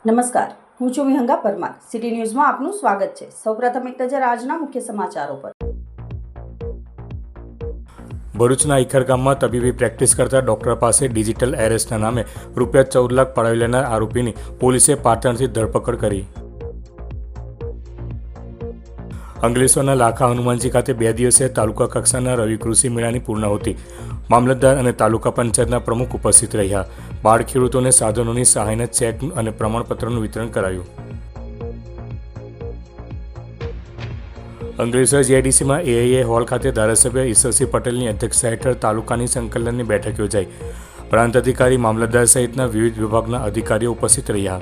નમસ્કાર, હું છું વિહંગા પરમાર. સિટી ન્યૂઝમાં આપનું સ્વાગત છે. સૌપ્રથમ એક નજર આજના મુખ્ય સમાચારો પર. ભરૂચના ઈખર ગામમાં તબીબી પ્રેક્ટિસ કરતા ડોક્ટર પાસે ડિજિટલ એરેસ્ટના નામે ₹14 લાખ પડાવી લેનાર આરોપીની પોલીસે પાટણથી ધરપકડ કરી. અંકલેશ્વરના લાખા હનુમાનજી ખાતે 2 દિવસીય તાલુકા કક્ષાના રવિ કૃષિ મેળાની પૂર્ણાહુતિ. મામલતદાર અને તાલુકા પંચાયતના પ્રમુખ ઉપસ્થિત રહ્યા. બાળ ખેડૂતોને સાધનોની સહાયના ચેક અને પ્રમાણપત્રનું વિતરણ કરાયું. અંકલેશ્વર જીઆઈડીસીમાં એઆઈએ હોલ ખાતે ધારાસભ્ય ઈશ્વરસિંહ પટેલની અધ્યક્ષતા હેઠળ તાલુકાની સંકલનની બેઠક યોજાઈ. પ્રાંત અધિકારી, મામલતદાર સહિતના વિવિધ વિભાગના અધિકારીઓ ઉપસ્થિત રહ્યા.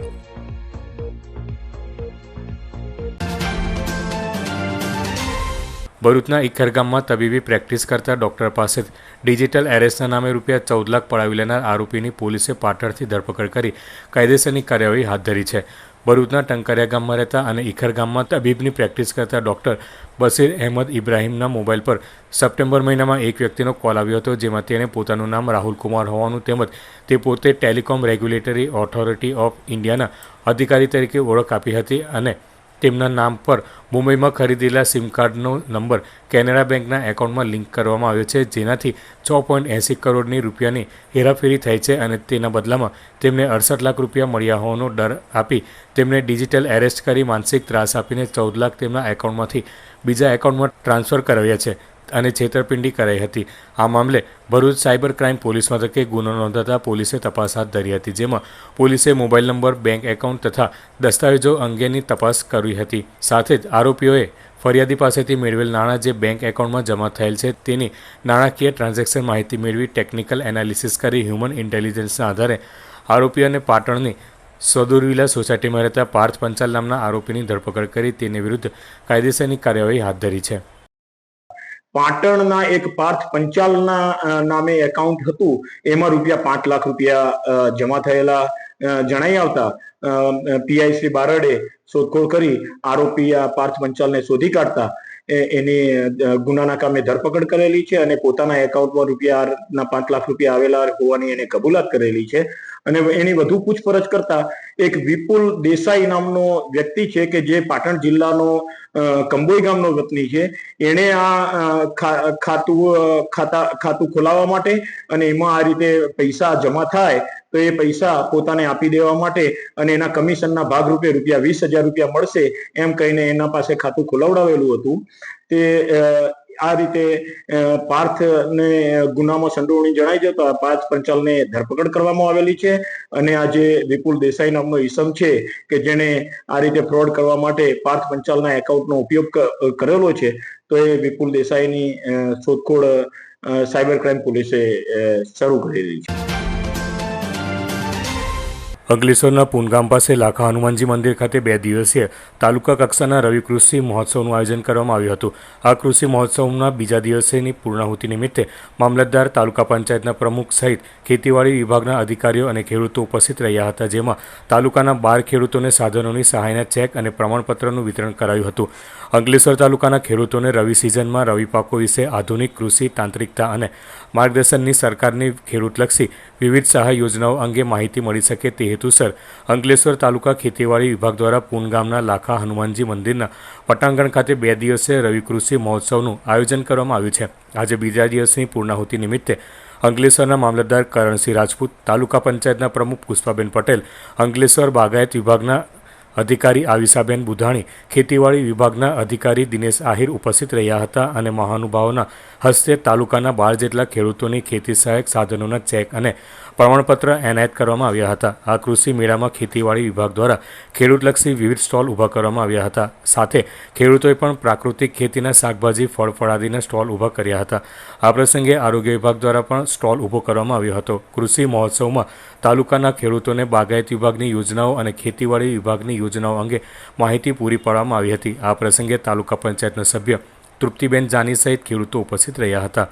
ભરૂચના ઈખર ગામમાં તબીબી પ્રેક્ટિસ કરતા ડોક્ટર પાસે ડિજિટલ એરેસ્ટના નામે ₹14 લાખ પડાવી લેનાર આરોપીની પોલીસે પાટણથી ધરપકડ કરી કાયદેસરની કાર્યવાહી હાથ ધરી છે. ભરૂચના ટંકારિયા ગામમાં રહેતા અને ઈખર ગામમાં તબીબની પ્રેક્ટિસ કરતા ડોક્ટર બશીર અહેમદ ઇબ્રાહીમના મોબાઈલ પર સપ્ટેમ્બર મહિનામાં એક વ્યક્તિનો કોલ આવ્યો હતો, જેમાં તેણે પોતાનું નામ રાહુલ કુમાર હોવાનું તેમજ તે પોતે ટેલિકોમ રેગ્યુલેટરી ઓથોરિટી ઓફ ઇન્ડિયાના અધિકારી તરીકે ઓળખ આપી હતી અને તેમના નામ પર મુંબઈમાં ખરીદેલા સિમ કાર્ડનો નંબર કેનેરા બેંકના એકાઉન્ટમાં લિંક કરવામાં આવ્યો છે, જેનાથી ₹6.80 કરોડની હેરાફેરી થઈ છે અને તેના બદલામાં તેમને ₹68 લાખ મળ્યા હોવાનો ડર આપી તેમને ડિજિટલ એરેસ્ટ કરી માનસિક ત્રાસ આપીને 14 લાખ તેમના એકાઉન્ટમાંથી બીજા એકાઉન્ટમાં ટ્રાન્સફર કરાવ્યા છે અને છેતરપિંડી કરાઈ હતી. આ મામલે ભરૂચ સાયબર ક્રાઇમ પોલીસ મથકે ગુનો નોંધાતા પોલીસે તપાસ હાથ ધરી હતી, જેમાં પોલીસે મોબાઈલ નંબર, બેંક એકાઉન્ટ તથા દસ્તાવેજો અંગેની તપાસ કરી હતી. સાથે જ આરોપીઓએ ફરિયાદી પાસેથી મેળવેલ નાણાં જે બેંક એકાઉન્ટમાં જમા થયેલ છે તેની નાણાકીય ટ્રાન્ઝેક્શન માહિતી મેળવી ટેકનિકલ એનાલિસિસ કરી હ્યુમન ઇન્ટેલિજન્સના આધારે આરોપીઓને પાટણની સદુરવિલા સોસાયટીમાં રહેતા પાર્થ પંચાલ નામના આરોપીની ધરપકડ કરી તેની વિરુદ્ધ કાયદેસરની કાર્યવાહી હાથ ધરી છે. પાટણના એક પાર્થ પંચાલના નામે એકાઉન્ટ હતું, એમાં ₹5 લાખ જમા થયેલા જણાઈ આવતા પીઆઈ શ્રી બારડે શોધખોળ કરી આરોપી પાર્થ પંચાલને શોધી કાઢતા એની ગુનાના કામે ધરપકડ કરેલી છે અને પોતાના એકાઉન્ટમાં ₹5 લાખ આવેલા હોવાની એને કબૂલાત કરેલી છે. અને એની વધુ પૂછપરછ કરતા એક વિપુલ દેસાઈ નામનો વ્યક્તિ છે કે જે પાટણ જિલ્લાનો કંબોઈ ગામનો વતની છે. એણે આ ખાતું ખોલાવવા માટે અને એમાં આ રીતે પૈસા જમા થાય તો એ પૈસા પોતાને આપી દેવા માટે અને એના કમિશનના ભાગરૂપે ₹20,000 મળશે એમ કહીને એના પાસે ખાતું ખોલાવડાવેલું હતું. તે આ રીતે પાર્થને ગુનામાં સંડોવણી જણાઈ જતા પાર્થ પંચાલને ધરપકડ કરવામાં આવેલી છે અને આ જે વિપુલ દેસાઈ નામનો ઈસમ છે કે જેણે આ રીતે ફ્રોડ કરવા માટે પાર્થ પંચાલના એકાઉન્ટનો ઉપયોગ કરેલો છે, તો એ વિપુલ દેસાઈની શોધખોળ સાયબર ક્રાઇમ પોલીસે શરૂ કરેલી છે. અંકલેશ્વરના પૂનગામ પાસે લાખા હનુમાનજી મંદિર ખાતે 2 દિવસીય તાલુકા કક્ષાના રવિ કૃષિ મહોત્સવનું આયોજન કરવામાં આવ્યું હતું. આ કૃષિ મહોત્સવના બીજા દિવસની પૂર્ણાહુતિ નિમિત્તે મામલતદાર, તાલુકા પંચાયતના પ્રમુખ સહિત ખેતીવાડી વિભાગના અધિકારીઓ અને ખેડૂતો ઉપસ્થિત રહ્યા હતા, જેમાં તાલુકાના 12 ખેડૂતોને સાધનોની સહાયના ચેક અને પ્રમાણપત્રનું વિતરણ કરાયું હતું. અંકલેશ્વર તાલુકાના ખેડૂતોને રવિ સિઝનમાં રવિ પાકો વિશે આધુનિક કૃષિ તાંત્રિકતા અને માર્ગદર્શનની સરકારની ખેડૂતલક્ષી વિવિધ સહાય યોજનાઓ અંગે માહિતી મળી શકે તે હેતુસર અંકલેશ્વર તાલુકા ખેતીવાડી વિભાગ દ્વારા પૂનગામના લાખા હનુમાનજી મંદિરના પટાંગણ ખાતે 2 દિવસીય રવિ કૃષિ મહોત્સવનું આયોજન કરવામાં આવ્યું છે. આજે બીજા દિવસની પૂર્ણાહુતિ નિમિત્તે અંકલેશ્વરના મામલતદાર કરણસિંહ રાજપૂત, તાલુકા પંચાયતના પ્રમુખ પુષ્પાબેન પટેલ, અંકલેશ્વર બાગાયત વિભાગના અધિકારી આવિસાબેન બુધાણી, ખેતીવાડી વિભાગના અધિકારી દિનેશ આહિર ઉપસ્થિત રહ્યા હતા અને મહાનુભાવોના હસ્તે તાલુકાના 12 જેટલા ખેડૂતોની ખેતી સહાયક સાધનોના ચેક અને પ્રમાણપત્ર એનાયત કરવામાં આવ્યા હતા. આ કૃષિ મેળામાં ખેતીવાડી વિભાગ દ્વારા ખેડૂતલક્ષી વિવિધ સ્ટોલ ઊભા કરવામાં આવ્યા હતા. સાથે ખેડૂતોએ પણ પ્રાકૃતિક ખેતીના શાકભાજી, ફળફળાદીના સ્ટોલ ઊભા કર્યા હતા. આ પ્રસંગે આરોગ્ય વિભાગ દ્વારા પણ સ્ટોલ ઊભો કરવામાં આવ્યો હતો. કૃષિ મહોત્સવમાં તાલુકાના ખેડૂતોને બાગાયત વિભાગની યોજનાઓ અને ખેતીવાડી વિભાગની યોજનાઓ અંગે માહિતી પૂરી પાડવામાં આવી હતી. આ પ્રસંગે તાલુકા પંચાયતના સભ્ય તૃપ્તિબેન જાની સહિત ખેડૂતો ઉપસ્થિત રહ્યા હતા.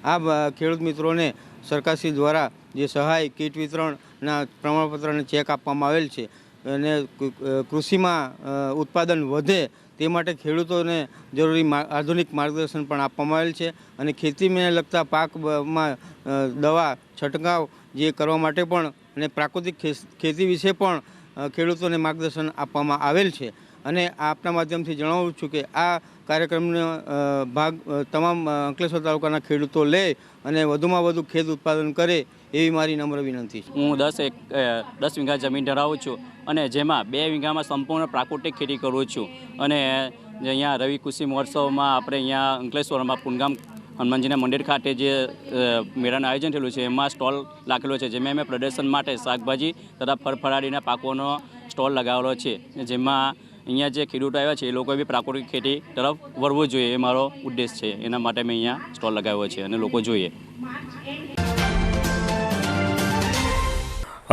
આ ખેડૂત મિત્રોને સરકારશ્રી દ્વારા જે સહાય, કીટ વિતરણના પ્રમાણપત્ર અને ચેક આપવામાં આવેલ છે અને કૃષિમાં ઉત્પાદન વધે તે માટે ખેડૂતોને જરૂરી આધુનિક માર્ગદર્શન પણ આપવામાં આવેલ છે અને ખેતીને લગતા પાકમાં દવા છંટકાવ જે કરવા માટે પણ અને પ્રાકૃતિક ખેતી વિશે પણ ખેડૂતોને માર્ગદર્શન આપવામાં આવેલ છે. અને આપના માધ્યમથી જણાવું છું કે આ કાર્યક્રમનો ભાગ તમામ અંકલેશ્વર તાલુકાના ખેડૂતો લે અને વધુમાં વધુ ખેત ઉત્પાદન કરે એવી મારી નમ્ર વિનંતી છે. હું 10 વીઘા જમીન ધરાવું છું અને જેમાં 2 વીઘામાં સંપૂર્ણ પ્રાકૃતિક ખેતી કરું છું. અને અહીંયા રવિ કૃષિ મહોત્સવમાં આપણે અહીંયા અંકલેશ્વરમાં પૂનગામ હનુમાનજીના મંદિર ખાતે જે મેળાનું આયોજન થયેલું છે એમાં સ્ટોલ રાખેલો છે, જેમાં અમે પ્રદર્શન માટે શાકભાજી તથા ફળફળાદીના પાકોનો સ્ટોલ લગાવેલો છે. જેમાં અહીંયા જે ખેડૂતો આવ્યા છે એ લોકોએ બી પ્રાકૃતિક ખેતી તરફ વળવું જોઈએ, એ મારો ઉદ્દેશ છે. એના માટે મેં અહીંયા સ્ટોલ લગાવ્યો છે અને લોકો જોઈએ.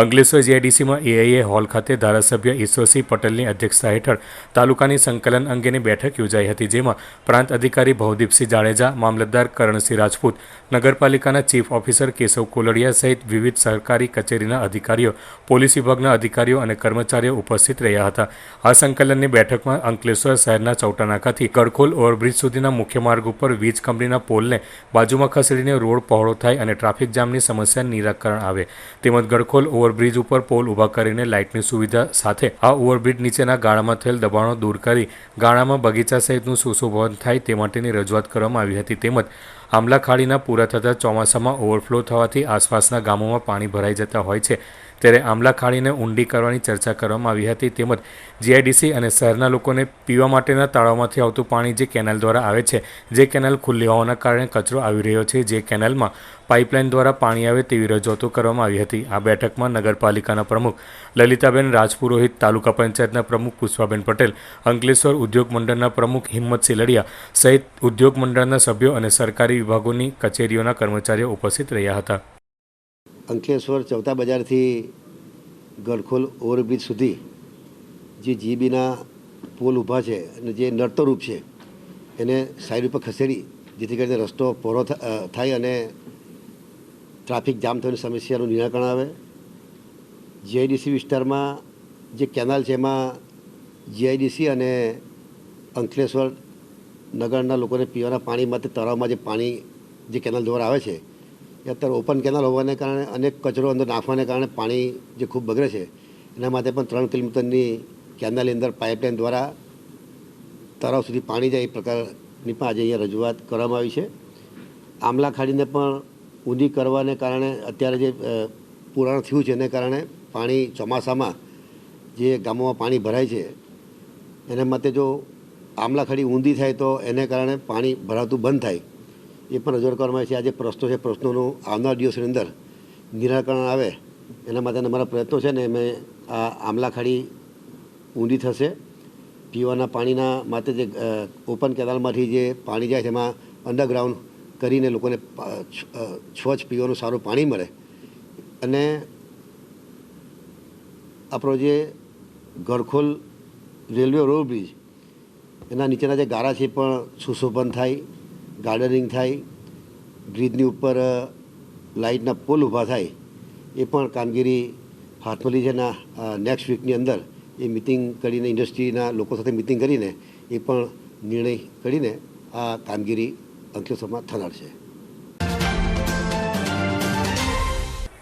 અંકલેશ્વર જીઆઈડીસીમાં એઆઈએ હોલ ખાતે ધારાસભ્ય ઈશ્વરસિંહ પટેલની અધ્યક્ષતા હેઠળ તાલુકાની સંકલન અંગેની બેઠક યોજાઈ હતી, જેમાં પ્રાંત અધિકારી ભવદીપસિંહ જાડેજા, મામલતદાર કરણસિંહ રાજપૂત, નગરપાલિકાના ચીફ ઓફિસર કેશવ કોલડિયા સહિત વિવિધ સરકારી કચેરીના અધિકારીઓ, પોલીસ વિભાગના અધિકારીઓ અને કર્મચારીઓ ઉપસ્થિત રહ્યા હતા. આ સંકલનની બેઠકમાં અંકલેશ્વર શહેરના ચૌટા નાકાથી ગડખોલ ઓવરબ્રિજ સુધીના મુખ્ય માર્ગ ઉપર વીજ કંપનીના પોલને બાજુમાં ખસેડીને રોડ પહોળો થાય અને ટ્રાફિક જામની સમસ્યા નિરાકરણ આવે, તેમજ ગડખોલ ઓવરબ્રિજ ઉપર પોલ ઊભા કરીને લાઇટની સુવિધા સાથે આ ઓવરબ્રિજ નીચેના ગાળામાં થયેલ દબાણો દૂર કરી ગાળામાં બગીચા સહિતનું સુશોભન થાય તે માટેની રજૂઆત કરવામાં આવી હતી. તેમજ આમલા ખાડીના પૂરા થતા ચોમાસામાં ઓવરફ્લો થવાથી આસપાસના ગામોમાં પાણી ભરાઈ જતા હોય છે, ત્યારે આમલા ખાડીને ઊંડી કરવાની ચર્ચા કરવામાં આવી હતી. તેમજ જીઆઈડીસી અને શહેરના લોકોને પીવા માટેના તળાવમાંથી આવતું પાણી જે કેનાલ દ્વારા આવે છે, જે કેનાલ ખુલ્લી હોવાના કારણે કચરો આવી રહ્યો છે, જે કેનાલમાં પાઇપલાઇન દ્વારા પાણી આવે તેવી રજૂઆતો કરવામાં આવી હતી. આ બેઠકમાં નગરપાલિકાના પ્રમુખ લલિતાબેન રાજપુરોહિત, તાલુકા પંચાયતના પ્રમુખ પુષ્પાબેન પટેલ, અંકલેશ્વર ઉદ્યોગ મંડળના પ્રમુખ હિંમત સિલડિયા સહિત ઉદ્યોગ મંડળના સભ્યો અને સરકારી વિભાગોની કચેરીઓના કર્મચારીઓ ઉપસ્થિત રહ્યા હતા. અંકલેશ્વર ચૌટા બજારથી ગડખોલ ઓવરબ્રિજ સુધી જે જીબીના પોલ ઊભા છે અને જે નડતરરૂપ છે એને સાઈડ ઉપર ખસેડી જેથી કરીને રસ્તો પહોળો થાય અને ટ્રાફિક જામ થવાની સમસ્યાનું નિરાકરણ આવે. જીઆઈડીસી વિસ્તારમાં જે કેનાલ છે એમાં જીઆઈડીસી અને અંકલેશ્વર નગરના લોકોને પીવાના પાણી માટે તળાવમાં જે પાણી જે કેનાલ દ્વારા આવે છે એ અત્યારે ઓપન કેનાલ હોવાને કારણે અનેક કચરો અંદર નાખવાને કારણે પાણી જે ખૂબ બગડે છે, એના માટે પણ 3 કિલોમીટરની કેનાલની અંદર પાઇપલાઇન દ્વારા તળાવ સુધી પાણી જાય એ પ્રકારની પણ આજે અહીંયા રજૂઆત કરવામાં આવી છે. આમલા ખાડીને પણ ઊંધી કરવાને કારણે અત્યારે જે પુરાણ થયું છે એને કારણે પાણી ચોમાસામાં જે ગામોમાં પાણી ભરાય છે એના માટે જો આમલા ખાડી ઊંધી થાય તો એને કારણે પાણી ભરાતું બંધ થાય એ પણ રજૂઆત કરવામાં આવે છે. આ જે પ્રશ્નો છે પ્રશ્નોનું આવનાર દિવસની અંદર નિરાકરણ આવે એના માટેના અમારા પ્રયત્નો છે ને અમે આ આમલા ખાડી ઊંધી થશે. પીવાના પાણીના માટે જે ઓપન કેનાલમાંથી જે પાણી જાય છે એમાં અંડરગ્રાઉન્ડ કરીને લોકોને સ્વચ્છ પીવાનું સારું પાણી મળે. અને આપણો જે ગડખોલ રેલવે ઓવરબ્રિજ એના નીચેના જે ગાળા છે પણ સુશોભન થાય, ગાર્ડનિંગ થાય, બ્રિજની ઉપર લાઇટના પોલ ઊભા થાય એ પણ કામગીરી હાથમાં લીધી છે. નેક્સ્ટ વીકની અંદર એ મિટિંગ કરીને ઇન્ડસ્ટ્રીના લોકો સાથે મિટિંગ કરીને એ પણ નિર્ણય કરીને આ કામગીરી અંકલેશ્વરમાં થનાર છે.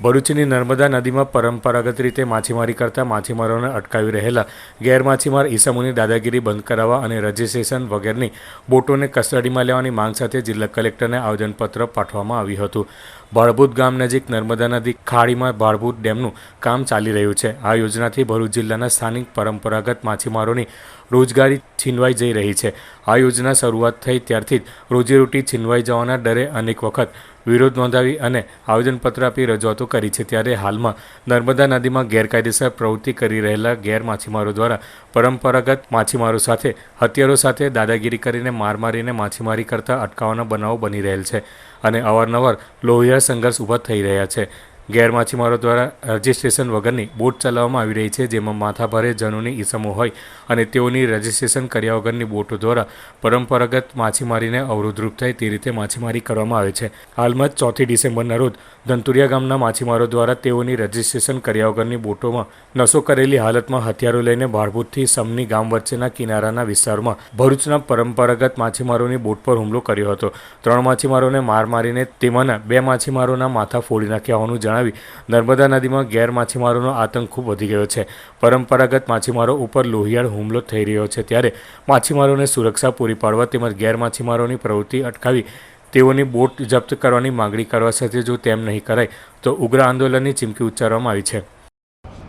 ભરૂચની નર્મદા નદીમાં પરંપરાગત રીતે માછીમારી કરતા માછીમારોને અટકાવી રહેલા ગેરમાછીમાર ઈસમોની દાદાગીરી બંધ કરાવવા અને રજીસ્ટ્રેશન વગેરેની બોટોને કસ્ટડીમાં લેવાની માંગ સાથે જિલ્લા કલેક્ટરને આવેદનપત્ર પાઠવવામાં આવ્યું હતું. ભાડભૂત ગામ નજીક નર્મદા નદી ખાડીમાં ભાડભૂત ડેમનું કામ ચાલી રહ્યું છે. આ યોજનાથી ભરૂચ જિલ્લાના સ્થાનિક પરંપરાગત માછીમારોની રોજગારી છીનવાઈ જઈ રહી છે. આ યોજના શરૂઆત થઈ ત્યારથી જ રોજીરોટી છીનવાઈ જવાના ડરે અનેક વખત વિરોધ નોંધાવી અને આવેદનપત્ર આપી રજૂઆતો કરી છે. ત્યારે હાલમાં નર્મદા નદીમાં ગેરકાયદેસર પ્રવૃત્તિ કરી રહેલા ગેર માછીમારો દ્વારા પરંપરાગત માછીમારો સાથે હથિયારો સાથે દાદાગીરી કરીને માર મારીને માછીમારી કરતા અટકાવવાના બનાવો બની રહેલ છે અને અવારનવાર લોહિયાળ સંઘર્ષ ઊભા થઈ રહ્યા છે. ગેરમાછીમારો દ્વારા રજિસ્ટ્રેશન વગરની બોટ ચલાવવામાં આવી રહી છે, જેમાં માથાભારે જનોની ઈસમો હોય અને તેઓની રજિસ્ટ્રેશન કર્યા વગરની બોટો દ્વારા પરંપરાગત માછીમારીને અવરોધરૂપ થાય તે રીતે માછીમારી કરવામાં આવે છે. હાલમાં જ 4 ડિસેમ્બરના રોજ ધનતુરિયા ગામના માછીમારો દ્વારા તેઓની રજિસ્ટ્રેશન કર્યા વગરની બોટોમાં નશો કરેલી હાલતમાં હથિયારો લઈને ભાડભૂતથી સમની ગામ વચ્ચેના કિનારાના વિસ્તારમાં ભરૂચના પરંપરાગત માછીમારોની બોટ પર હુમલો કર્યો હતો. 3 માછીમારોને માર મારીને તેમાંના 2 માછીમારોના માથા ફોડી નાખ્યા હોવાનું જણાવી નર્મદા નદીમાં ગેરમાછીમારોનો આતંક ખૂબ વધી ગયો છે. પરંપરાગત માછીમારો ઉપર લોહિયાળ હુમલો થઈ રહ્યો છે, ત્યારે માછીમારોને સુરક્ષા પૂરી પાડવા તેમજ ગેરમાછીમારોની પ્રવૃત્તિ અટકાવી તેઓની બોટ જપ્ત કરવાની માંગણી કરવા સાથે જો તેમ નહીં કરાય તો ઉગ્ર આંદોલનની ચીમકી ઉચ્ચારવામાં આવી છે.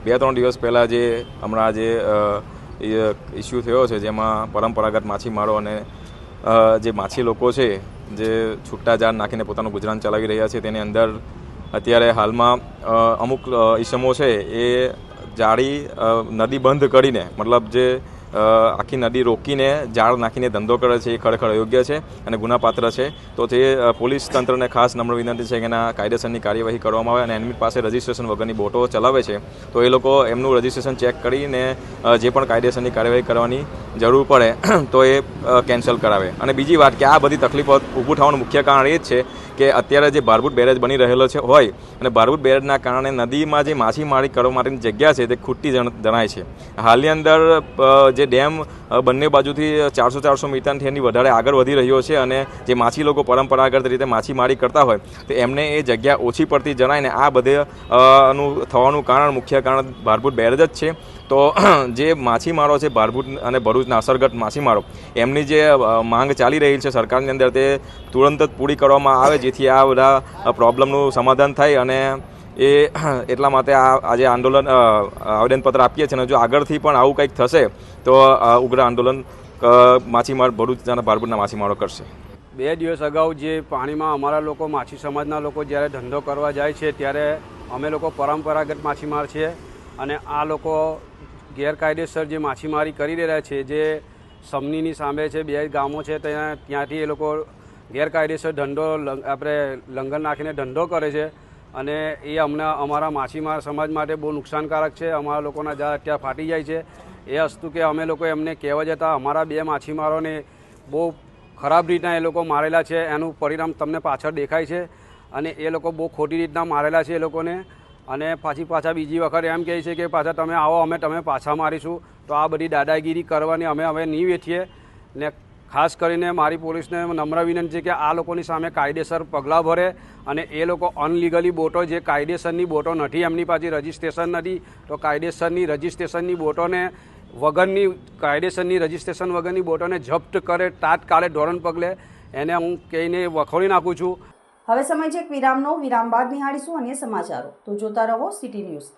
2-3 દિવસ પહેલાં હમણાં ઇસ્યુ થયો છે, જેમાં પરંપરાગત માછીમારો અને જે માછી લોકો છે જે છૂટા જાળ નાખીને પોતાનું ગુજરાન ચલાવી રહ્યા છે, તેની અંદર અત્યારે હાલમાં અમુક ઈસમો છે એ જાળી નદી બંધ કરીને, મતલબ જે આખી નદી રોકીને જાળ નાખીને ધંધો કરે છે, એ ખરેખર અયોગ્ય છે અને ગુનાપાત્ર છે. તો તે પોલીસ તંત્રને ખાસ નમ્ર વિનંતી છે કે એના કાયદેસરની કાર્યવાહી કરવામાં આવે અને એમની પાસે રજિસ્ટ્રેશન વગરની બોટો ચલાવે છે તો એ લોકો એમનું રજિસ્ટ્રેશન ચેક કરીને જે પણ કાયદેસરની કાર્યવાહી કરવાની જરૂર પડે તો એ કેન્સલ કરાવે. અને બીજી વાત કે આ બધી તકલીફો ઊભું થવાનું મુખ્ય કારણ એ જ છે કે અત્યારે જે ભારભૂત બેરેજ બની રહેલો છે હોય અને ભારભૂત બેરેજના કારણે નદીમાં જે માછીમારી કરવા માટેની જગ્યા છે તે ખૂટતી જણાય છે. હાલની અંદર જે ડેમ બંને બાજુથી 400 મીટરથી એની વધારે આગળ વધી રહ્યો છે અને જે માછી લોકો પરંપરાગત રીતે માછીમારી કરતા હોય તો એમને એ જગ્યા ઓછી પડતી જણાય ને આ બધે થવાનું મુખ્ય કારણ ભારભૂત બેરેજ જ છે. તો જે માછીમારો છે ભારભૂત અને ભરૂચના અસરગ્રસ્ત માછીમારો, એમની જે માંગ ચાલી રહી છે સરકારની અંદર તે તુરંત જ પૂરી કરવામાં આવે જેથી આ બધા પ્રોબ્લેમનું સમાધાન થાય. અને એ એટલા માટે આજે આવેદનપત્ર આપીએ છીએ અને જો આગળથી પણ આવું કંઈક થશે તો ઉગ્ર આંદોલન માછીમાર ભરૂચના ભારભૂતના માછીમારો કરશે. 2 દિવસ અગાઉ જે પાણીમાં અમારા લોકો માછી સમાજના લોકો જ્યારે ધંધો કરવા જાય છે ત્યારે અમે લોકો પરંપરાગત માછીમાર છીએ અને આ લોકો ગેરકાયદેસર જે માછીમારી કરી રહ્યા છે, જે સમનીની સામે છે 2 ગામો છે ત્યાંથી એ લોકો ગેરકાયદેસર ધંધો આપણે લંગર નાખીને ધંધો કરે છે અને એ અમારા માછીમાર સમાજ માટે બહુ નુકસાનકારક છે. અમારા લોકોના જાળ અત્યારે ફાટી જાય છે. એ વસ્તુ કે અમે લોકો એમને કહેવા જતાં અમારા 2 માછીમારોને બહુ ખરાબ રીતના એ લોકો મારેલા છે. એનું પરિણામ તમને પાછળ દેખાય છે અને એ લોકો બહુ ખોટી રીતના મારેલા છે એ લોકોને. અને પાછા બીજી વખત એમ કહે છે કે પાછા તમે આવો, અમે તમે પાછા મારીશું. તો આ બધી દાદાગીરી કરવાની અમે હવે નહીં વેઠીએ ને ખાસ કરીને મારી પોલીસને નમ્ર વિનંતી છે કે આ લોકોની સામે કાયદેસર પગલાં ભરે અને એ લોકો અનલીગલી બોટો, જે કાયદેસરની બોટો નથી, એમની પાસે રજિસ્ટ્રેશન નથી, તો કાયદેસરની રજિસ્ટ્રેશનની બોટોને કાયદેસરની રજિસ્ટ્રેશન વગરની બોટોને જપ્ત કરે, તાત્કાલિક ધોરણ પગલે એને હું કહીને વખોડી નાખું છું. હવે સમય છે એક વિરામનો. વિરામ બાદ નિહાળીશું અન્ય સમાચારો. તો જોતા રહો city news.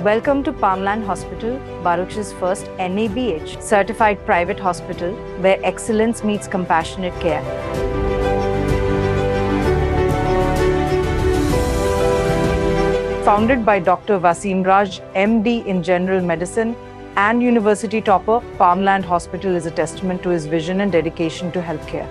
Welcome to Palmland Hospital, Bharuch's first NABH certified private hospital where excellence meets compassionate care. Founded by Dr. Wasim Raj, MD in General Medicine and University topper, Palmland Hospital is a testament to his vision and dedication to healthcare.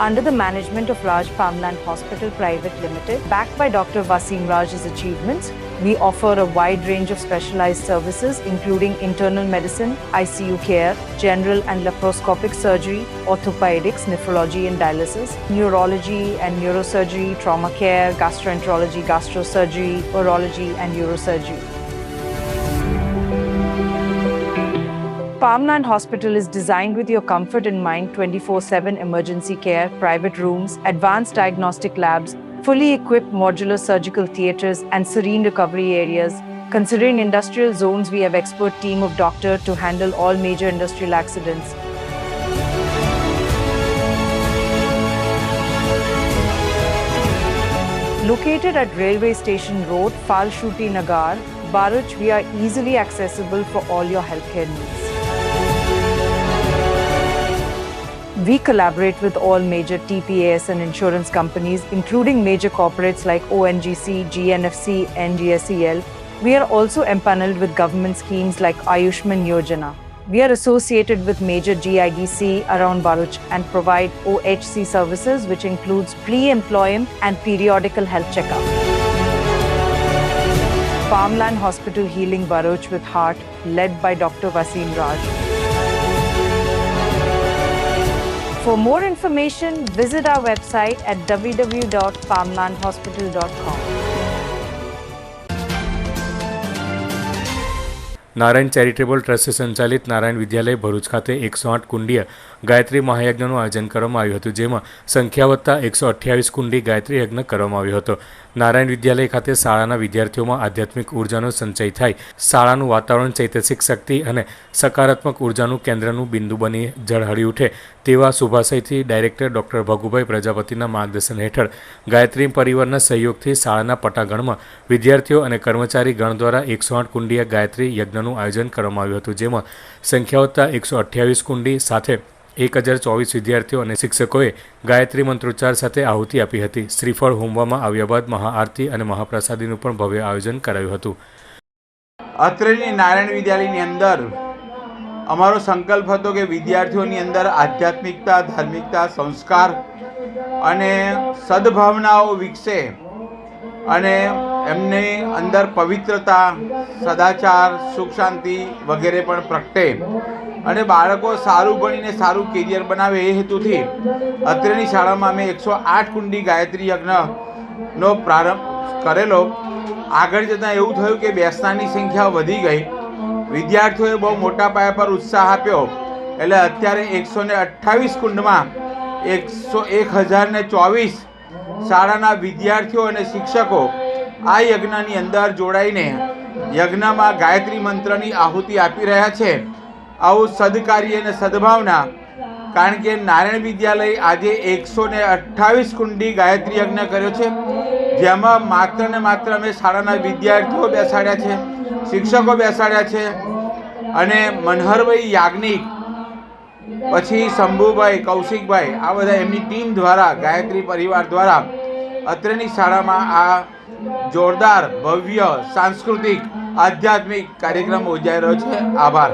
Under the management of Raj Palmland Hospital Private Limited, backed by Dr. Wasim Raj's achievements, we offer a wide range of specialized services including internal medicine, ICU care, general and laparoscopic surgery, orthopedics, nephrology and dialysis, neurology and neurosurgery, trauma care, gastroenterology, gastrosurgery, urology and neurosurgery. Palmland Hospital is designed with your comfort in mind. 24/7 emergency care, private rooms, advanced diagnostic labs, fully equipped modular surgical theatres and serene recovery areas. Considering industrial zones, we have expert team of doctors to handle all major industrial accidents. Located at Railway Station Road, Falshuti Nagar, Bharuch, we are easily accessible for all your healthcare needs. We collaborate with all major TPAS and insurance companies, including major corporates like ONGC, GNFC, and GSEL. We are also empaneled with government schemes like Ayushman Yojana. We are associated with major GIDC around Bharuch and provide OHC services, which includes pre-employment and periodical health checkup. Palmland Hospital Healing Bharuch with Heart, led by Dr. Wasim Raj. For more information, visit our website at www.farmlandhospital.com. Narayan charitable trust સંચાલિત નારાયણ વિદ્યાલય ભરૂચ ખાતે 108 કુંડીય ગાયત્રી મહાયજ્ઞનું આયોજન કરવામાં આવ્યું હતું, જેમાં સંખ્યા વધતા 128 કુંડી ગાયત્રી યજ્ઞ કરવામાં આવ્યો હતો. નારાયણ વિદ્યાલય ખાતે શાળાના વિદ્યાર્થીઓમાં આધ્યાત્મિક ઉર્જાનો સંચય થાય, શાળાનું વાતાવરણ ચૈતસિક શક્તિ અને સકારાત્મક ઉર્જાનું કેન્દ્રનું બિંદુ બની ઝળહળી ઉઠે તેવા શુભાશયથી ડાયરેક્ટર ડૉક્ટર ભગુભાઈ પ્રજાપતિના માર્ગદર્શન હેઠળ ગાયત્રી પરિવારના સહયોગથી શાળાના પટાગણમાં વિદ્યાર્થીઓ અને કર્મચારી ગણ દ્વારા 108 કુંડીય ગાયત્રી યજ્ઞનું આયોજન કરવામાં આવ્યું હતું, જેમાં સંખ્યા વધતા 128 કુંડી સાથે 1024 વિદ્યાર્થીઓ અને શિક્ષકોએ ગાયત્રી મંત્રોચ્ચાર સાથે આહુતિ આપી હતી. શ્રીફળ હોમવામાં આવ્યા બાદ મહાઆરતી અને મહાપ્રસાદીનું પણ ભવ્ય આયોજન કરાયું હતું. અત્રેની નારાયણ વિદ્યાલયની અંદર અમારો સંકલ્પ હતો કે વિદ્યાર્થીઓની અંદર આધ્યાત્મિકતા, ધાર્મિકતા, સંસ્કાર અને સદભાવનાઓ વિકસે અને એમની અંદર પવિત્રતા, સદાચાર, સુખ શાંતિ વગેરે પણ પ્રગટે અને બાળકો સારું ભણીને સારું કેરિયર બનાવે એ હેતુથી અત્રેની શાળામાં અમે 108 કુંડી ગાયત્રી યજ્ઞનો પ્રારંભ કરેલો. આગળ જતાં એવું થયું કે બેસનારની સંખ્યા વધી ગઈ, વિદ્યાર્થીઓએ બહુ મોટા પાયા પર ઉત્સાહ આપ્યો, એટલે અત્યારે 128 કુંડમાં 1024 શાળાના વિદ્યાર્થીઓ અને શિક્ષકો આ યજ્ઞની અંદર જોડાઈને યજ્ઞમાં ગાયત્રી મંત્રની આહુતિ આપી રહ્યા છે. આવું સદકાર્ય અને સદભાવના, કારણ કે નારાયણ વિદ્યાલય આજે 128 કુંડી ગાયત્રી યજ્ઞ કર્યો છે, જેમાં માત્ર ને માત્ર અમે શાળાના વિદ્યાર્થીઓ બેસાડ્યા છે, શિક્ષકો બેસાડ્યા છે અને મનહરભાઈ યાજ્ઞિક, પછી શંભુભાઈ, કૌશિકભાઈ, આ બધા એમની ટીમ દ્વારા, ગાયત્રી પરિવાર દ્વારા અત્રેની શાળામાં આ જોરદાર ભવ્ય સાંસ્કૃતિક આધ્યાત્મિક કાર્યક્રમ યોજાઈ રહ્યો છે. આભાર.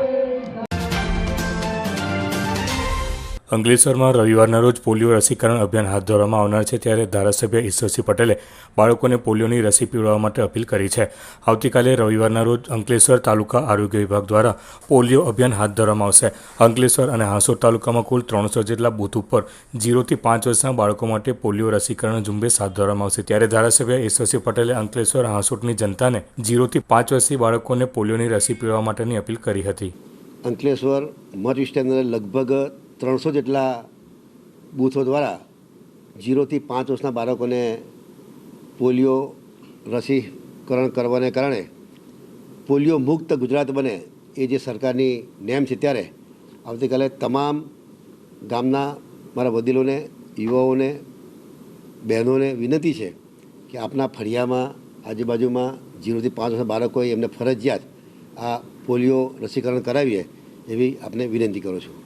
અંકલેશ્વરમાં રવિવારના રોજ પોલિયો રસીકરણ અભિયાન હાથ ધરવામાં આવનાર છે, ત્યારે ધારાસભ્ય ઈશ્વરસિંહ પટેલે બાળકોને પોલિયોની રસી પીવડાવવા માટે અપીલ કરી છે. આવતીકાલે રવિવારના રોજ અંકલેશ્વર તાલુકા આરોગ્ય વિભાગ દ્વારા પોલિયો અભિયાન હાથ ધરવામાં આવશે. અંકલેશ્વર અને હાંસોદ તાલુકામાં કુલ 300 જેટલા બૂથ ઉપર 0 થી 5 વર્ષના બાળકો માટે પોલિયો રસીકરણ ઝુંબેશ હાથ ધરવામાં આવશે. ત્યારે ધારાસભ્ય ઈશ્વરસિંહ પટેલે અંકલેશ્વર હાંસોદની જનતાને 0 થી 5 વર્ષની બાળકોને પોલિયોની રસી પીવડાવવા માટેની અપીલ કરી હતી. અંકલેશ્વર મત વિસ્તારની અંદર લગભગ 300 જેટલા બૂથો દ્વારા 0 થી 5 વર્ષના બાળકોને પોલિયો રસીકરણ કરવાને કારણે પોલિયો મુક્ત ગુજરાત બને એ જે સરકારની નેમ છે, ત્યારે આવતીકાલે તમામ ગામના મારા વડીલોને, યુવાઓને, બહેનોને વિનંતી છે કે આપના ફળિયામાં, આજુબાજુમાં 0 થી 5 વર્ષના બાળકોએ એમને ફરજિયાત આ પોલિયો રસીકરણ કરાવીએ એવી આપને વિનંતી કરું છું.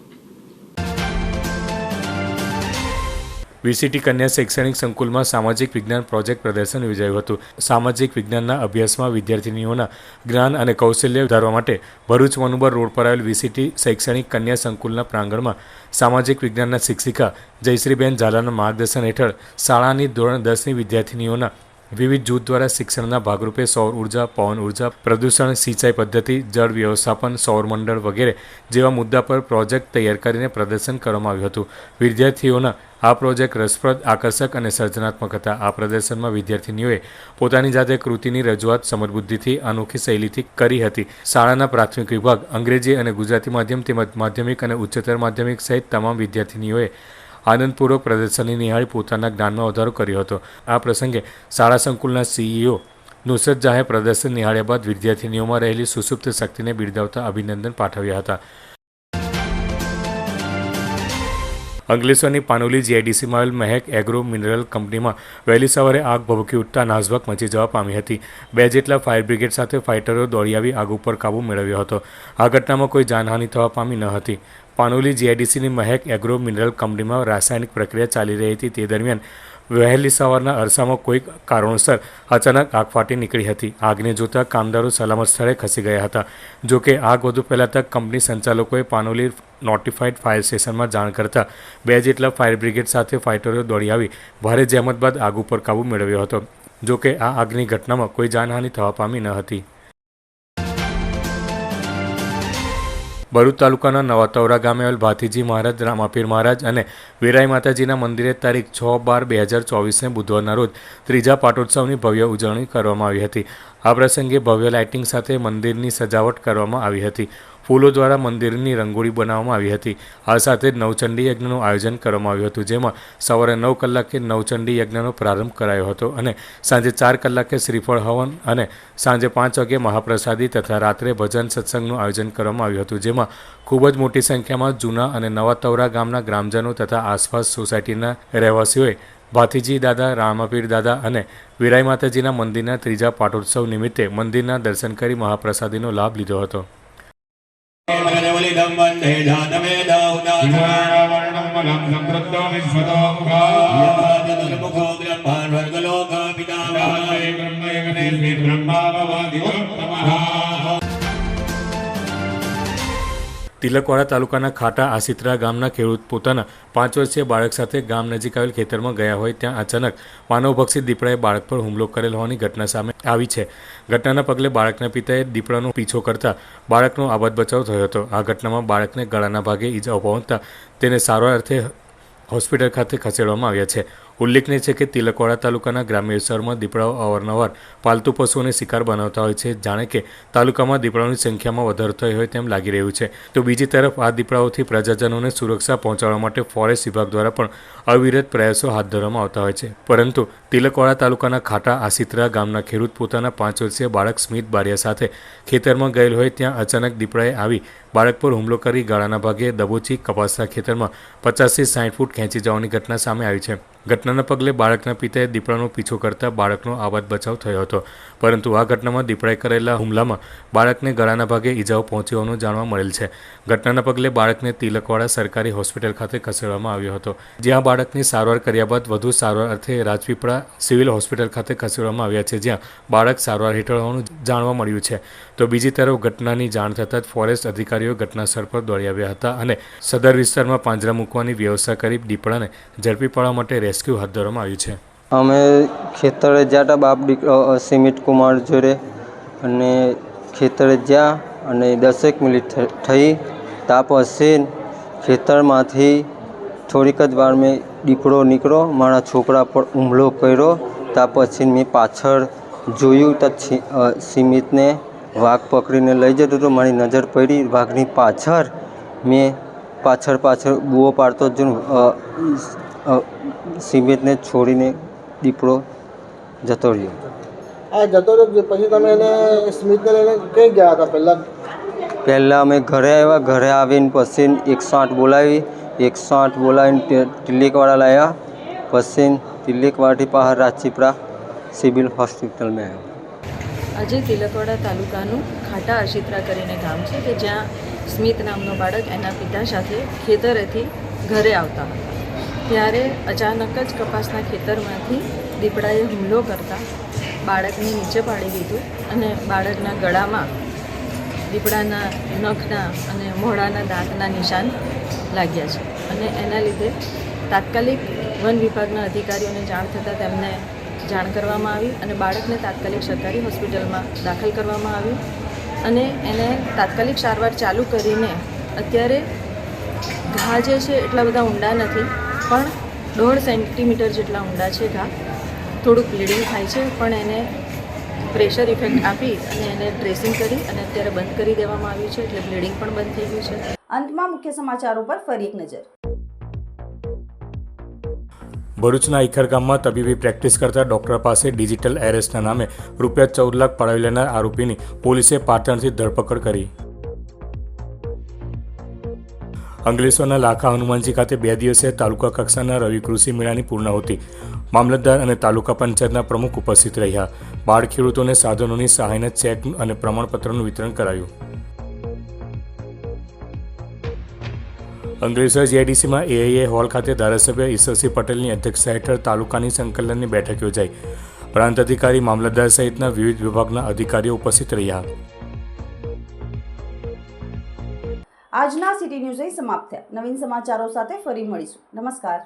વીસીટી કન્યા શૈક્ષણિક સંકુલમાં સામાજિક વિજ્ઞાન પ્રોજેક્ટ પ્રદર્શન યોજાયું હતું. સામાજિક વિજ્ઞાનના અભ્યાસમાં વિદ્યાર્થીનીઓના જ્ઞાન અને કૌશલ્ય વધારવા માટે ભરૂચ મનુબર રોડ પર આવેલ વીસીટી શૈક્ષણિક કન્યા સંકુલના પ્રાંગણમાં સામાજિક વિજ્ઞાનના શિક્ષિકા જયશ્રીબેન ઝાલાના માર્ગદર્શન હેઠળ શાળાની ધોરણ 10ની વિદ્યાર્થીનીઓના વિવિધ જૂથ દ્વારા શિક્ષણના ભાગરૂપે સૌર ઉર્જા, પવન ઉર્જા, પ્રદૂષણ, સિંચાઈ પદ્ધતિ, જળ વ્યવસ્થાપન, સૌરમંડળ વગેરે જેવા મુદ્દા પર પ્રોજેક્ટ તૈયાર કરીને પ્રદર્શન કરવામાં આવ્યું હતું. વિદ્યાર્થીઓના આ પ્રોજેક્ટ રસપ્રદ, આકર્ષક અને સર્જનાત્મક હતા. આ પ્રદર્શનમાં વિદ્યાર્થીનીઓએ પોતાની જાતે કૃતિની રજૂઆત સમરબુદ્ધિથી, અનોખી શૈલીથી કરી હતી. શાળાના પ્રાથમિક વિભાગ, અંગ્રેજી અને ગુજરાતી માધ્યમ તેમજ માધ્યમિક અને ઉચ્ચતર માધ્યમિક સહિત તમામ વિદ્યાર્થીનીઓએ આનંદપૂર્વક પ્રદર્શનની નિહાળી પોતાના જ્ઞાનમાં વધારો કર્યો હતો. આ પ્રસંગે શાળા સંકુલના સીઈઓ નુસરત જાહે પ્રદર્શન નિહાળ્યા બાદ વિદ્યાર્થીનીઓમાં રહેલી સુસુપ્ત શક્તિને બિરદાવતા અભિનંદન પાઠવ્યા હતા. અંકલેશ્વરની પાનોલી જીઆઈડીસીમાં આવેલ મહેક એગ્રો મિનરલ કંપનીમાં વહેલી સવારે આગ ભભૂકી ઉઠતા નાસભાગ મચી જવા પામી હતી. 2 જેટલા ફાયર બ્રિગેડ સાથે ફાઇટરો દોડી આવી આગ ઉપર કાબૂ મેળવ્યો હતો. આ ઘટનામાં કોઈ જાનહાનિ થવા પામી ન હતી. પાનોલી જીઆઈડીસીની મહેક એગ્રો મિનરલ કંપનીમાં રાસાયણિક પ્રક્રિયા ચાલી રહી હતી. તે દરમિયાન વહેલી સવારના અરસામાં કોઈક કારણોસર અચાનક આગ ફાટી નીકળી હતી. આગને જોતા કામદારો સલામત સ્થળે ખસી ગયા હતા. જોકે આગ વધુ ફેલાતા કંપની સંચાલકોએ પાનોલી નોટિફાઈડ ફાયર સ્ટેશનમાં જાણ કરતા 2 જેટલા ફાયર બ્રિગેડ સાથે ફાઇટરો દોડી આવી ભારે જહેમત બાદ આગ ઉપર કાબૂ મેળવ્યો હતો. જોકે આ આગની ઘટનામાં કોઈ જાનહાનિ થવા પામી ન હતી. ભરૂચ તાલુકાના નવાતવરા ગામે આવેલ ભાથીજી મહારાજ, રામાપીર મહારાજ અને વેરાઈ માતાજીના મંદિરે તારીખ 6/12/2024 બુધવારના રોજ ત્રીજા પાટોત્સવની ભવ્ય ઉજવણી કરવામાં આવી હતી. આ પ્રસંગે ભવ્ય લાઇટિંગ સાથે મંદિરની સજાવટ કરવામાં આવી હતી. ફૂલો દ્વારા મંદિરની રંગોળી બનાવવામાં આવી હતી. આ સાથે જ નવચંડી યજ્ઞનું આયોજન કરવામાં આવ્યું હતું, જેમાં સવારે 9 કલાકે નવચંડી યજ્ઞનો પ્રારંભ કરાયો હતો અને સાંજે 4 કલાકે શ્રીફળ હવન અને સાંજે 5 વાગે મહાપ્રસાદી તથા રાત્રે ભજન સત્સંગનું આયોજન કરવામાં આવ્યું હતું, જેમાં ખૂબ જ મોટી સંખ્યામાં જૂના અને નવાતવરા ગામના ગ્રામજનો તથા આસપાસ સોસાયટીના રહેવાસીઓએ ભાથીજી દાદા, રામાપીર દાદા અને વીરાઈ માતાજીના મંદિરના ત્રીજા પાટોત્સવ નિમિત્તે મંદિરના દર્શન કરી મહાપ્રસાદીનો લાભ લીધો હતો. તિલકવાડા તાલુકાના ખાટા આસિત્રા ગામના ખેડૂત પોતાના 5 વર્ષીય બાળક સાથે ગામ નજીક આવેલ ખેતરમાં ગયા હોય ત્યાં અચાનક માનવભક્ષી દીપડાએ બાળક પર હુમલો કરેલ હોવાની ઘટના સામે આવી છે. ઘટનાના પગલે બાળકના પિતાએ દીપડાનો પીછો કરતા બાળકનો આબાદ બચાવ થયો હતો. આ ઘટનામાં બાળકને ગળાના ભાગે ઈજાઓ પહોંચતા તેને સારવાર અર્થે હોસ્પિટલ ખાતે ખસેડવામાં આવ્યા છે. ઉલ્લેખનીય છે કે તિલકવાડા તાલુકાના ગ્રામ્ય વિસ્તારમાં દીપડાઓ અવારનવાર પાલતુ પશુઓને શિકાર બનાવતા હોય છે. જાણે કે તાલુકામાં દીપડાઓની સંખ્યામાં વધારો થયો હોય તેમ લાગી રહ્યું છે. તો બીજી તરફ આ દીપડાઓથી પ્રજાજનોને સુરક્ષા પહોંચાડવા માટે ફોરેસ્ટ વિભાગ દ્વારા પણ અવિરત પ્રયાસો હાથ ધરવામાં આવતા હોય છે. પરંતુ તિલકવાડા તાલુકાના ખાટા આસિત્રા ગામના ખેડૂત પોતાના 5 વર્ષીય બાળક સ્મિત બારિયા સાથે ખેતરમાં ગયેલ હોય ત્યાં અચાનક દીપડાએ આવી બાળક પર હુમલો કરી ગળાના ભાગે દબોચી કપાસના ખેતરમાં 50 થી 60 ફૂટ ખેંચી જવાની ઘટના સામે આવી છે. ઘટનાના પગલે બાળકના પિતાએ દીપડાનો પીછો કરતા બાળકનો આબાદ બચાવ થયો હતો, પરંતુ આ ઘટનામાં દીપડાએ કરેલા હુમલામાં બાળકને ગળાના ભાગે ઈજાઓ પહોંચી હોવાનું જાણવા મળેલ છે. ઘટનાના પગલે બાળકને તિલકવાડા સરકારી હોસ્પિટલ ખાતે ખસેડવામાં આવ્યો હતો, જ્યાં બાળકની સારવાર કર્યા બાદ વધુ સારવાર અર્થે રાજપીપળા સિવિલ હોસ્પિટલ ખાતે ખસેડવામાં આવ્યા છે, જ્યાં બાળક સારવાર હેઠળ હોવાનું જાણવા મળ્યું છે. તો બીજી તરફ ઘટનાની જાણ થતાં જ ફોરેસ્ટ અધિકારીઓ ઘટનાસ્થળ પર દોડી આવ્યા હતા અને સદર વિસ્તારમાં પાંજરા મૂકવાની વ્યવસ્થા કરી દીપડાને ઝડપી પાડવા માટે રેસ્ક્યુ હાથ ધરવામાં આવ્યું છે. અમે ખેતરે જ્યાં બાપ દીકરો સિમિત કુમાર જોડે અને ખેતરે જ્યાં અને 10 મિનિટ થઈ ત્યાં પછી ખેતરમાંથી થોડીક જ વાર મેં દીપડો નીકળ્યો, મારા છોકરા પર હુમલો કર્યો. ત્યાં પછી મેં પાછળ જોયું તો સિમિતને વાઘ પકડીને લઈ જતો હતો. મારી નજર પડી વાઘની પાછળ. મેં પાછળ બૂવો પાડતો જ સિમિતને છોડીને દીપડો જતો રહ્યો. પછી તમે એને સ્મિતને લઈને કઈ ગયા હતા? પહેલાં અમે ઘરે આવ્યા. ઘરે આવીને પછી 108 બોલાવી. 108 બોલાવીને તિલકવાડા લાવ્યા. પછી તિલકવાડાથી બહાર રાજપીપળા સિવિલ હોસ્પિટલમાં આવ્યા. આજે તિલકવાડા તાલુકાનું ખાટા આશિત્રા કરીને ગામ છે કે જ્યાં સ્મિત નામનો બાળક એના પિતા સાથે ખેતરેથી ઘરે આવતા હતા. ત્યારે અચાનક જ કપાસના ખેતરમાંથી દીપડાએ હુમલો કરતા બાળકને નીચે પાડી દીધું અને બાળકના ગળામાં દીપડાના નખના અને મોઢાના દાંતના નિશાન લાગ્યા છે અને એના લીધે તાત્કાલિક વન વિભાગના અધિકારીઓને જાણ થતાં તેમને જાણ કરવામાં આવી અને બાળકને તાત્કાલિક સરકારી હોસ્પિટલમાં દાખલ કરવામાં આવ્યું અને એને તાત્કાલિક સારવાર ચાલુ કરીને અત્યારે ઘા જે છે એટલા બધા ઊંડા નથી, પણ 1.5 સેન્ટીમીટર જેટલા ઊંડા છે ઘા. થોડુંક બ્લીડિંગ થાય છે, પણ એને પ્રેશર ઇફેક્ટ આપી અને એને ડ્રેસિંગ કરી અને અત્યારે બંધ કરી દેવામાં આવ્યું છે, એટલે બ્લીડિંગ પણ બંધ થઈ ગયું છે. અંતમાં મુખ્ય સમાચારો પર ફરી એક નજર. ભરૂચના ઈખર ગામમાં તબીબી પ્રેક્ટિસ કરતા ડોક્ટર પાસે ડિજિટલ એરેસ્ટના નામે ₹14 લાખ પડાવી લેનાર આરોપીની પોલીસે પાટણથી ધરપકડ કરી. અંકલેશ્વરના લાખા હનુમાનજી ખાતે 2 દિવસીય તાલુકા કક્ષાના રવિ કૃષિ મેળાની પૂર્ણાહુતિ મામલતદાર અને તાલુકા પંચાયતના પ્રમુખ ઉપસ્થિત રહ્યા. બાળ ખેડૂતોને સાધનોની સહાયના ચેક અને પ્રમાણપત્રનું વિતરણ કરાયું. અંકલેશ્વર જીઆઈડીસીમાં એઆઈએ હોલ ખાતે ધારાસભ્ય ઈશ્વરસિંહ પટેલની અધ્યક્ષતા હેઠળ તાલુકાની સંકલનની બેઠક યોજાઈ. પ્રાંત અધિકારી, મામલતદાર સહિતના વિવિધ વિભાગના અધિકારીઓ ઉપસ્થિત રહ્યા. આજના સિટી ન્યૂઝ સમાપ્ત થયા. નવીન સમાચારો સાથે ફરી મળીશું. નમસ્કાર.